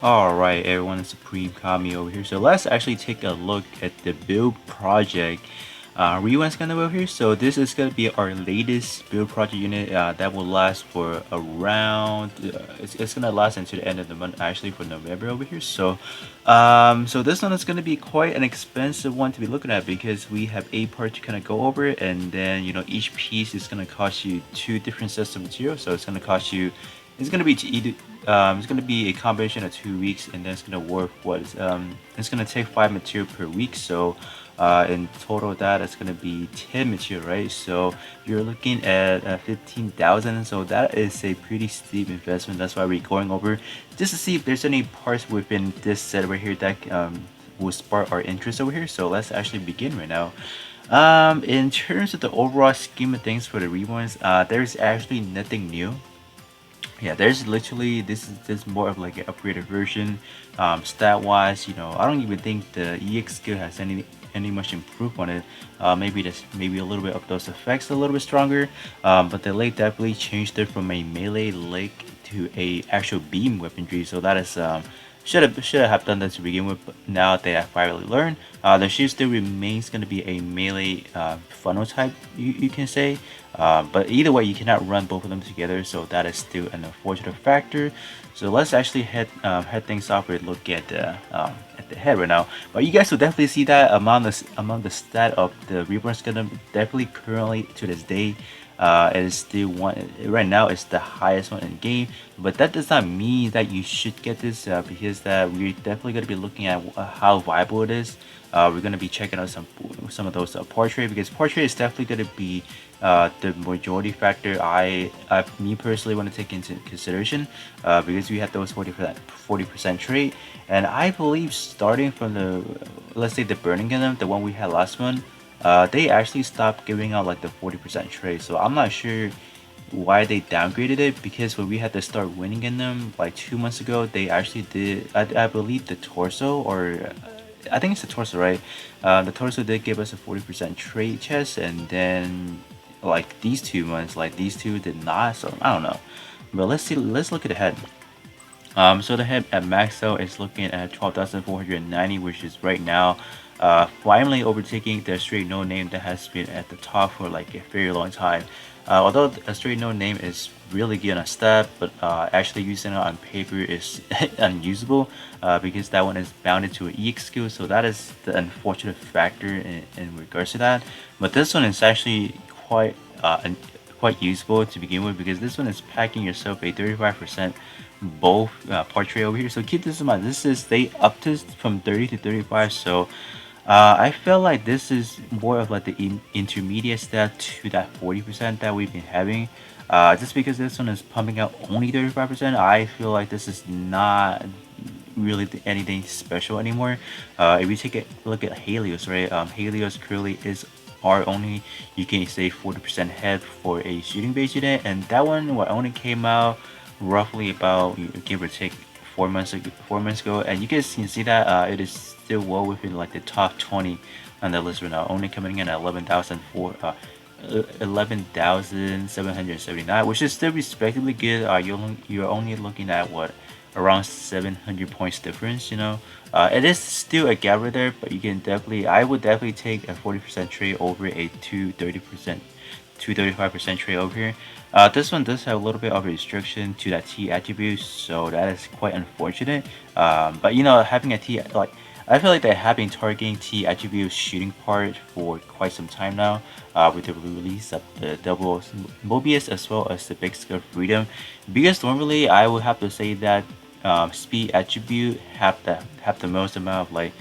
Alright everyone, it's Supreme Kami over here. So let's actually take a look at the build project Reborns Gundam over here. So this is going to be our latest build project unit that will last for around, it's going to last until the end of the month, actually for November over here. So this one is going to be quite an expensive one to be looking at because we have 8 parts to kind of go over it, and then each piece is going to cost you 2 different sets of material. So it's going to cost you, it's going to be to either it's going to be a combination of 2 weeks, and then it's going to work it's going to take 5 material per week. So in total that it's going to be 10 material, right? So you're looking at 15,000. So that is a pretty steep investment. That's why we're going over just to see if there's any parts within this set right here that will spark our interest over here. So let's actually begin right now. In terms of the overall scheme of things for the reborns, there's actually nothing new. Yeah, there's literally, this is more of like an upgraded version. Stat wise, I don't even think the EX skill has any much improved on it. Maybe a little bit of those effects a little bit stronger, but the leg definitely changed it from a melee leg to a actual beam weaponry. So that is should have done that to begin with, but now they have finally learned. The shield still remains going to be a melee funnel type, you can say, but either way you cannot run both of them together, so that is still an unfortunate factor. So let's actually head things off with a look at the head right now. But you guys will definitely see that among the stat of the Reborns Gundam, definitely currently to this day, it is still one right now. It's the highest one in the game, but that does not mean that you should get this because that we're definitely going to be looking at how viable it is. We're going to be checking out some of those portrait, because portrait is definitely going to be the majority factor me personally want to take into consideration, because we have those 40% trait, and I believe starting from the, let's say, the Burning Gundam, the one we had last one, they actually stopped giving out like the 40% trade. So I'm not sure why they downgraded it, because when we had to start winning in them like 2 months ago, they actually did, I believe the torso, or I think it's the torso, right? The torso did give us a 40% trade chest, and then like these 2 months, like these two did not. So I don't know, but let's look at the head. So the head at max out is looking at 12,490, which is right now finally overtaking the straight no name that has been at the top for like a very long time. Although a straight no name is really good on stat, but actually using it on paper is unusable, because that one is bounded to an EX skill. So that is the unfortunate factor in regards to that. But this one is actually quite useful to begin with, because this one is packing yourself a 35% both portrait over here. So keep this in mind. This is, they upped this from 30 to 35. So I feel like this is more of like the intermediate step to that 40% that we've been having. Just because this one is pumping out only 35%, I feel like this is not really anything special anymore. If you take a look at Helios, right? Helios currently is our only, you can say, 40% head for a shooting base unit, and that one only came out roughly about, give or take, 4 months ago. 4 months ago, and you guys can see that it is still well within like the top 20 on the list right now, only coming in at 11,779, which is still respectively good. You're only looking at what, around 700 points difference. It is still a gap right there, but I would definitely take a 40% trade over a 230%, 235% trade over here. This one does have a little bit of a restriction to that T attribute, so that is quite unfortunate. But having a T, like, I feel like they have been targeting T attribute shooting part for quite some time now, with the release of the double Mobius as well as the big scale freedom. Because normally I would have to say that speed attribute have the most amount of like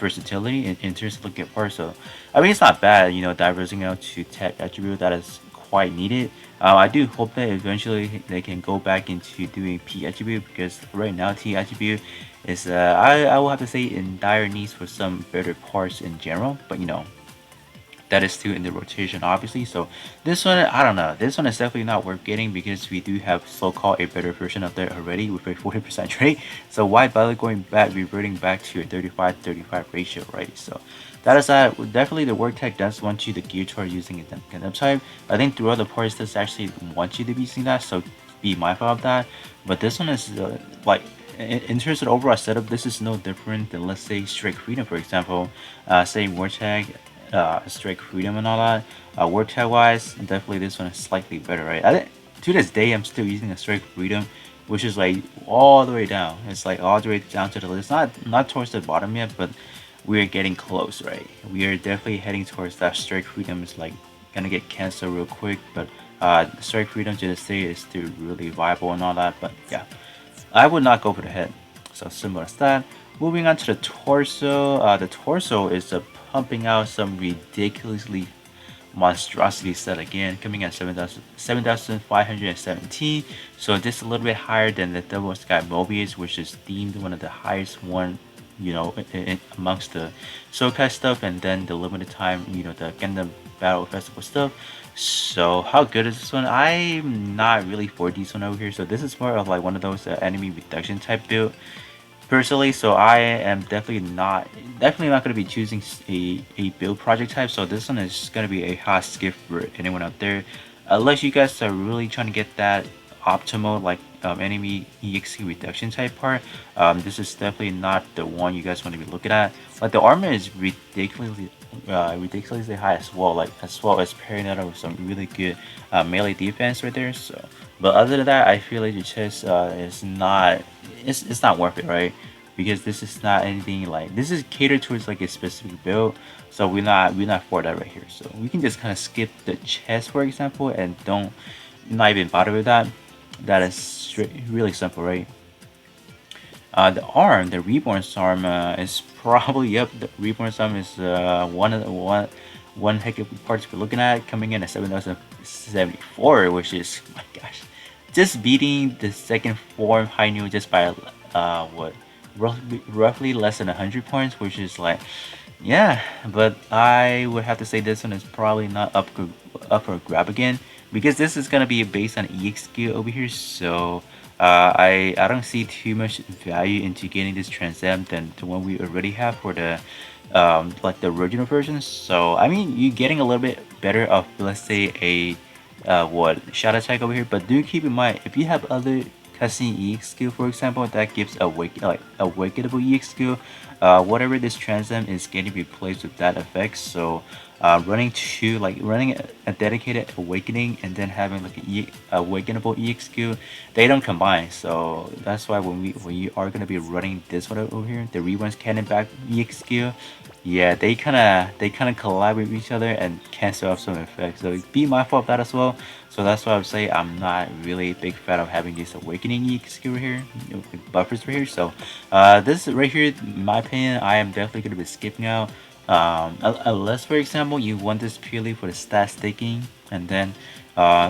versatility in terms of looking at parts. So I mean, it's not bad, diversing out to tech attribute. That is quite needed. I do hope that eventually they can go back into doing P attribute, because right now T attribute is I will have to say in dire needs for some better parts in general, but that is still in the rotation, obviously. So this one, I don't know, this one is definitely not worth getting, because we do have so-called a better version of that already with a 40% rate. So why bother reverting back to a 35-35 ratio, right? So that is that. Definitely the work tech does want you to gear toward using a Gundam type. I think through other parts this actually wants you to be seeing that, so be mindful of that. But this one is like, in terms of the overall setup, this is no different than, let's say, Strike Freedom, for example. Say War Tag, Strike Freedom and all that. War Tag wise, definitely this one is slightly better, right? To this day, I'm still using a Strike Freedom, which is like all the way down. It's like all the way down to the list. Not towards the bottom yet, but we are getting close, right? We are definitely heading towards that. Strike Freedom is like gonna get canceled real quick, but Strike Freedom to this day is still really viable and all that. But yeah, I would not go for the head. So similar as that. Moving on to the torso. The torso is pumping out some ridiculously monstrosity set again, coming at 7,517. So this is a little bit higher than the Double Sky Mobius, which is deemed one of the highest one, amongst the Sokai stuff, and then the limited time, the Gundam Battle Festival stuff. So how good is this one? I'm not really for this one over here. So this is more of like one of those enemy reduction type build personally. So I am definitely not going to be choosing a build project type. So this one is going to be a hot skip for anyone out there, unless you guys are really trying to get that optimal like enemy EXP reduction type part. This is definitely not the one you guys want to be looking at. Like the armor is ridiculously high as well, like as well as pairing that up with some really good melee defense right there. So, but other than that, I feel like the chest is not it's not worth it, right? Because this is not anything like this is catered towards like a specific build, so we're not for that right here. So we can just kind of skip the chest, for example, and don't not even bother with that. That is really simple, right? The arm, the Reborns arm, is probably yep. The Reborns arm is one heck of a part to be looking at, coming in at 7,074, which is, my gosh, just beating the second form high new just by what, roughly less than 100 points, which is like, yeah. But I would have to say this one is probably not up for grab again, because this is gonna be based on EXQ over here. So I don't see too much value into getting this Transam than the one we already have for the like the original version. So I mean, you're getting a little bit better of, let's say, a what shadow attack over here. But do keep in mind, if you have other cutscene EX skill, for example, that gives awakenable EX skill, whatever this Transam is getting replaced with that effect. So running a dedicated awakening and then having like awakenable EX skill, they don't combine. So that's why when you are gonna be running this one over here, the Reborns Cannon back EX skill, yeah, they kind of collide with each other and cancel out some effects. So be mindful of that as well. So that's why I would say I'm not really a big fan of having this awakening EX skill right here, buffers right here. So this right here, in my opinion, I am definitely gonna be skipping out. Unless, for example, you want this purely for the stat staking, and then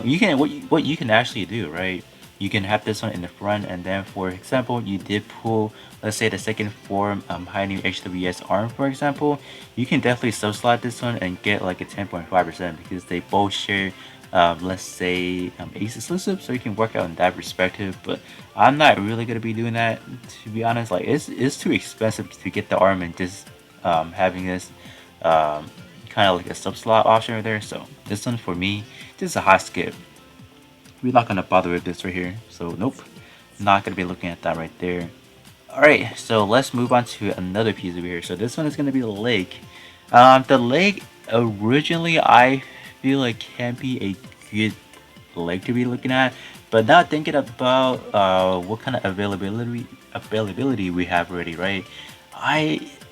you can what you can actually do, right? You can have this one in the front, and then, for example, you did pull, let's say, the second form high new HWS arm, for example. You can definitely subslot this one and get like a 10.5% because they both share, let's say, ace exclusive, so you can work out in that perspective. But I'm not really gonna be doing that, to be honest. Like it's too expensive to get the arm and just having this kind of like a sub slot option right there. So this one for me, just a hot skip. We're not gonna bother with this right here. So nope, not gonna be looking at that right there. Alright, so let's move on to another piece over here. So this one is gonna be the leg. The leg originally I feel like can be a good leg to be looking at, but now thinking about what kind of availability we have already, right?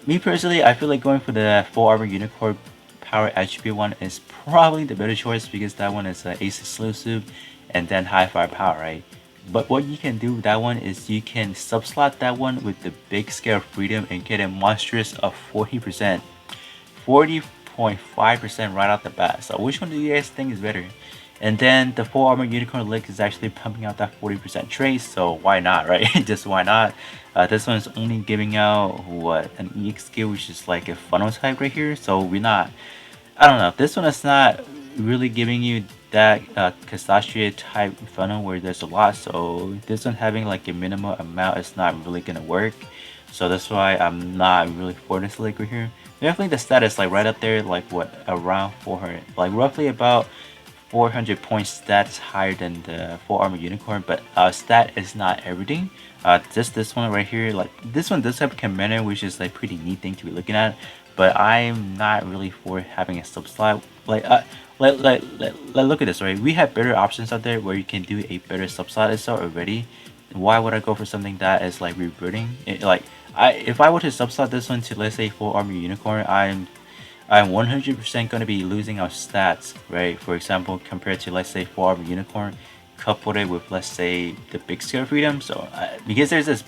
Me personally, I feel like going for the full armor unicorn power attribute one is probably the better choice, because that one is ace exclusive and then high firepower, right? But what you can do with that one is you can subslot that one with the big scale of freedom and get a monstrous of 40%, 40.5% right off the bat. So which one do you guys think is better? And then the full armor unicorn leg is actually pumping out that 40% trace, so why not, right? Just why not? This one is only giving out what, an EX skill, which is like a funnel type right here. So we're not, I don't know, this one is not really giving you that Cassandra type funnel where there's a lot. So this one having like a minimal amount is not really gonna work. So that's why I'm not really for this leg right here. Definitely the status like right up there, like what, around 400, like roughly about 400 points stats higher than the full armor unicorn, but stat is not everything. Just this one right here, like this one does have commander, which is like pretty neat thing to be looking at, but I'm not really for having a sub slot. Look at this, right? We have better options out there where you can do a better sub slot itself already. Why would I go for something that is like reverting? If I were to sub slot this one to, let's say, full armor unicorn, I'm 100% going to be losing our stats, right? For example, compared to, let's say, full armor unicorn, coupled it with, let's say, the big scale freedom. So because there's this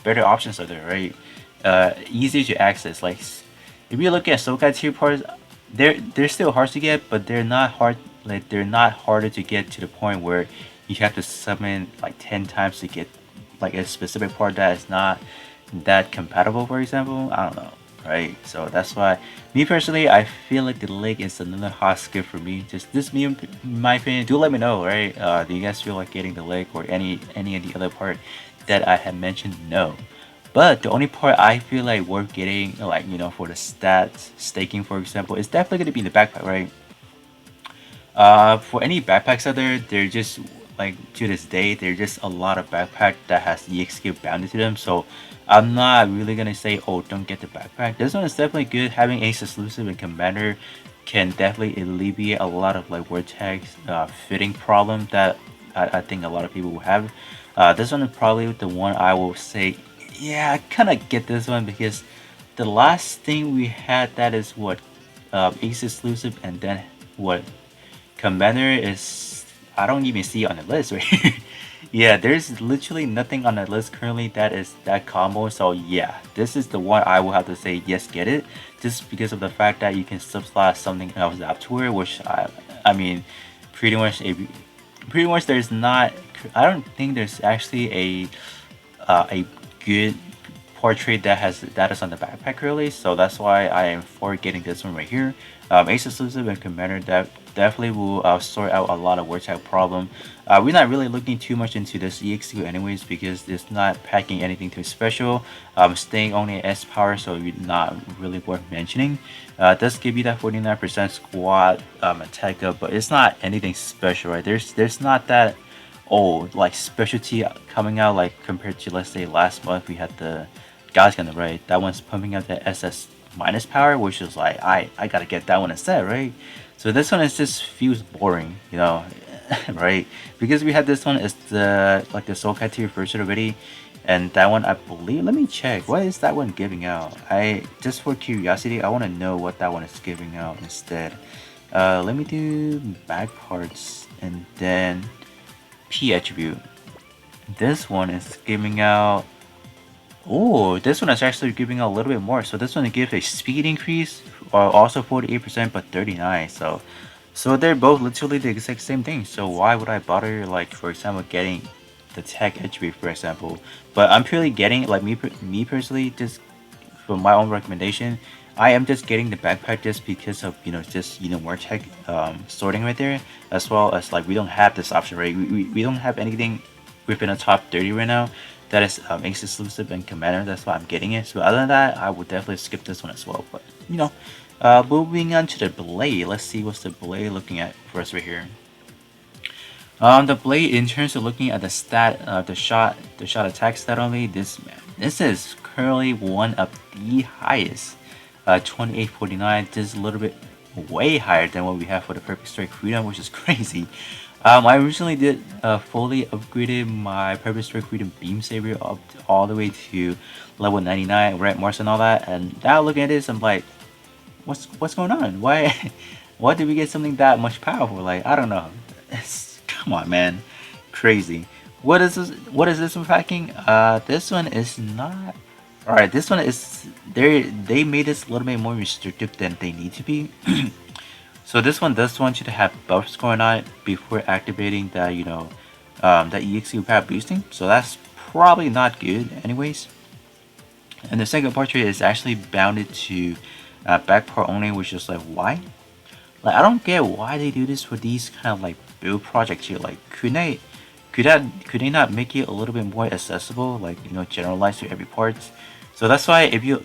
better options out there, right? Easy to access. Like if you look at Sokai tier parts, they're still hard to get, but they're not hard. Like they're not harder to get to the point where you have to summon like 10 times to get like a specific part that is not that compatible. For example, I don't know, right? So that's why, me personally, I feel like the leg is another hot skip for me. Just this, me in my opinion. Do let me know, right? Do you guys feel like getting the leg or any of the other part that I had mentioned? No. But the only part I feel like worth getting, like, for the stats staking, for example, is definitely going to be the backpack, right? For any backpacks out there, they're just like, to this day, there's just a lot of backpack that has EXQ bounded to them. So I'm not really gonna say, oh, don't get the backpack. This one is definitely good. Having Ace exclusive and Commander can definitely alleviate a lot of like vortex fitting problem that I think a lot of people will have. This one is probably the one I will say, yeah, I kind of get this one, because the last thing we had that is what, Ace exclusive, and then what, Commander is, I don't even see it on the list right here. Yeah, there's literally nothing on the list currently that is that combo. So yeah, this is the one I will have to say yes, get it, just because of the fact that you can subslot something else afterward, which I mean, pretty much there's not. I don't think there's actually a good portrait that is on the backpack currently, so that's why I am for getting this one right here. Ace exclusive and Commander that definitely will sort out a lot of word type problem. We're not really looking too much into this EX2 anyways, because it's not packing anything too special. Staying only at S power, so not really worth mentioning. It does give you that 49% squad attack up, but it's not anything special, right? There's not that like specialty coming out, like compared to, let's say, last month we had the God's Gundam, right? That one's pumping out the SS minus power, which is like, I gotta get that one instead, right? So this one is just feels boring, right? Because we had this one is the like the Soul tier version already, and that one, I believe, let me check, what is that one giving out? I just, for curiosity, I want to know what that one is giving out instead. Let me do back parts and then P attribute. This one is giving out, oh, this one is actually giving out a little bit more. So this one gives a speed increase, also 48%, but 39. So they're both literally the exact same thing. So why would I bother, like, for example, getting the tech attribute, for example? But I'm purely getting, like, me personally, just from my own recommendation, I am just getting the backpack just because of, just, more tech sorting right there, as well as, like, we don't have this option, right? We don't have anything within the top 30 right now that is Ace exclusive and Commander. That's why I'm getting it. So other than that, I would definitely skip this one as well. But moving on to the blade. Let's see what's the blade looking at for us right here. The blade, in terms of looking at the stat, the shot attack stat only, this is currently one of the highest. 2849. This is a little bit way higher than what we have for the Perfect Strike Freedom, which is crazy. I recently did fully upgraded my Perfect Strike Freedom Beam Saber up all the way to level 99, Red Mars and all that. And now looking at this, I'm like, what's going on? Why why did we get something that much powerful? Like, I don't know. Come on, man, crazy. What is this? What is this one packing? This one is not. All right, this one is they made this a little bit more restrictive than they need to be. So this one does want you to have buffs going on before activating that, that EXQ power boosting. So that's probably not good anyways. And the second portrait is actually bounded to back part only, which is like, why? Like, I don't get why they do this for these kind of like build projects here. Like, could they not make it a little bit more accessible, like, generalized to every part? So that's why if you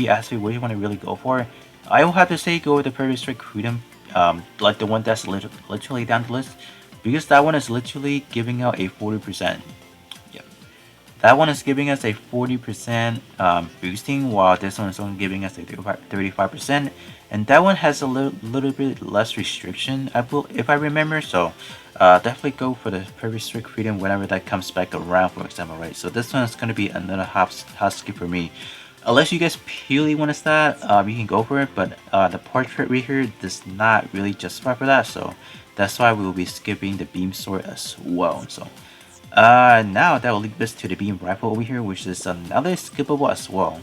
ask me what you want to really go for, I will have to say go with the Perfect Strike Freedom like the one that's literally down the list, because that one is literally giving out a 40%. Yep. That one is giving us a 40% boosting, while this one is only giving us a 35%, and that one has a little bit less restriction, if I remember. So definitely go for the Perfect Strict Freedom whenever that comes back around, for example, right? So this one is going to be another hot skip for me. Unless you guys purely want to start, you can go for it, but the portrait right here does not really justify for that, so that's why we will be skipping the beam sword as well. So now that will lead us to the beam rifle over here, which is another skippable as well.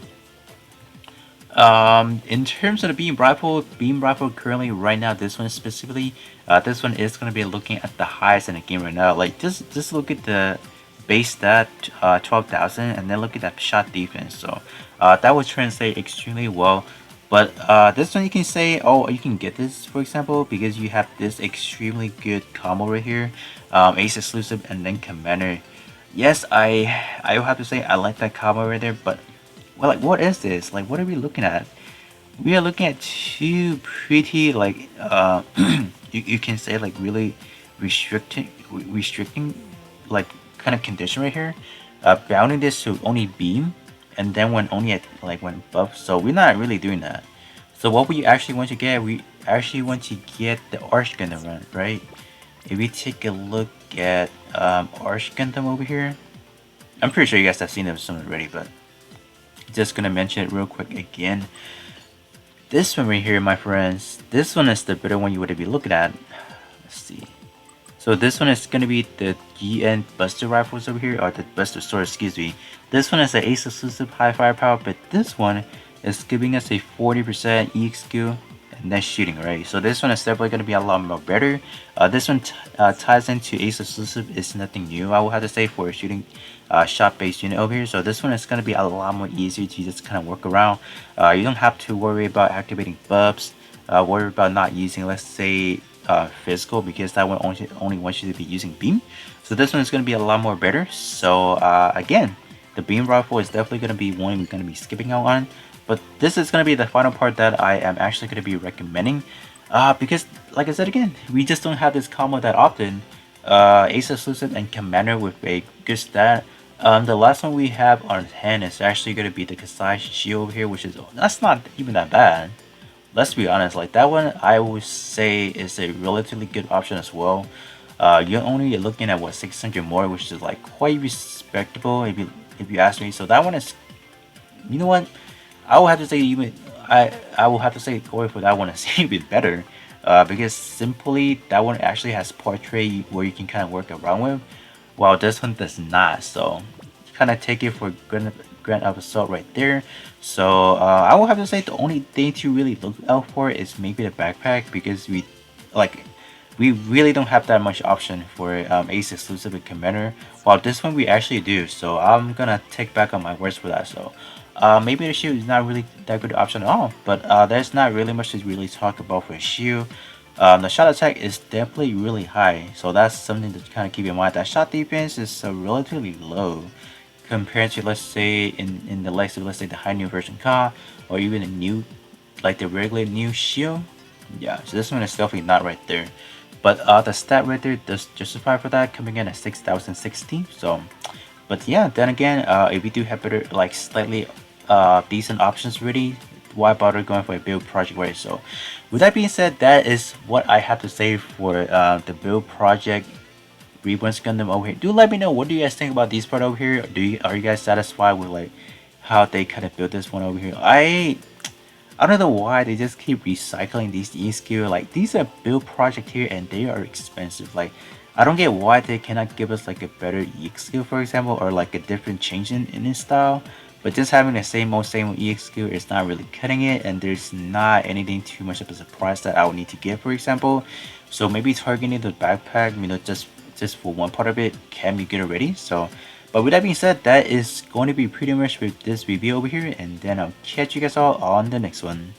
In terms of the beam rifle currently right now, this one specifically, this one is gonna be looking at the highest in the game right now. Like just look at the base stat, 12,000, and then look at that shot defense. So that would translate extremely well. But this one you can say, oh, you can get this, for example, because you have this extremely good combo right here, Ace exclusive and then Commander. Yes, I will have to say I like that combo right there, but well, like, what is this? Like, what are we looking at? We are looking at two pretty, like, you can say, like, really restricting, like, kind of condition right here. Bounding this to only beam, and then when only at, like, when buff. So we're not really doing that. So what we actually want to get, we actually want to get the Arch Gundam run, right? If we take a look at Arch Gundam over here, I'm pretty sure you guys have seen this one already, but just gonna mention it real quick again. This one right here, my friends, this one is the better one you would be looking at. Let's see. So this one is gonna be the GN Buster rifles over here, or the Buster sword, excuse me. This one is an Ace exclusive high firepower, but this one is giving us a 40% EXQ and then shooting, right? So this one is definitely gonna be a lot more better. This one ties into Ace exclusive, is nothing new, I will have to say, for shooting shot-based unit over here. So this one is going to be a lot more easier to just kind of work around. You don't have to worry about activating buffs, worry about not using, let's say, physical, because that one only wants you to be using beam. So this one is going to be a lot more better. So again, the beam rifle is definitely going to be one we're going to be skipping out on, but this is going to be the final part that I am actually going to be recommending, because like I said again, we just don't have this combo that often. Ace exclusive and Commander with a good stat. The last one we have on hand is actually going to be the Kasai Shield over here, which is, that's not even that bad. Let's be honest, like that one I would say is a relatively good option as well. You're only looking at what, 600 more, which is like quite respectable if you ask me. So that one is, you know what, I will have to say even I will have to say going for that one is even better. Because simply that one actually has portrait where you can kind of work around with, while this one does not. So kind of take it for grand assault right there. So I will have to say the only thing to really look out for is maybe the backpack, because we really don't have that much option for Ace exclusive and Commander, while this one we actually do. So I'm gonna take back on my words for that. So maybe the shield is not really that good option at all, but there's not really much to really talk about for a shield. The shot attack is definitely really high, so that's something to kind of keep in mind. That shot defense is relatively low compared to, let's say, in the likes of, let's say, the high new version Ka, or even a new, like the regular new shield. Yeah, so this one is definitely not right there. But the stat right there does justify for that, coming in at 6,016. So, but yeah, then again, if we do have better, like slightly decent options ready, why bother going for a build project, right? So with that being said, that is what I have to say for the build project Reborns Gundam over here. Do let me know, what do you guys think about these part over here? Are you guys satisfied with like how they kind of built this one over here? I don't know why they just keep recycling these EXQ. Like, these are build project here and they are expensive. Like, I don't get why they cannot give us like a better EXQ, for example, or like a different change in its style. But just having the same old EXQ is not really cutting it, and there's not anything too much of a surprise that I would need to get, for example. So maybe targeting the backpack, you know, just for one part of it can be good already. So, but with that being said, that is going to be pretty much with this review over here, and then I'll catch you guys all on the next one.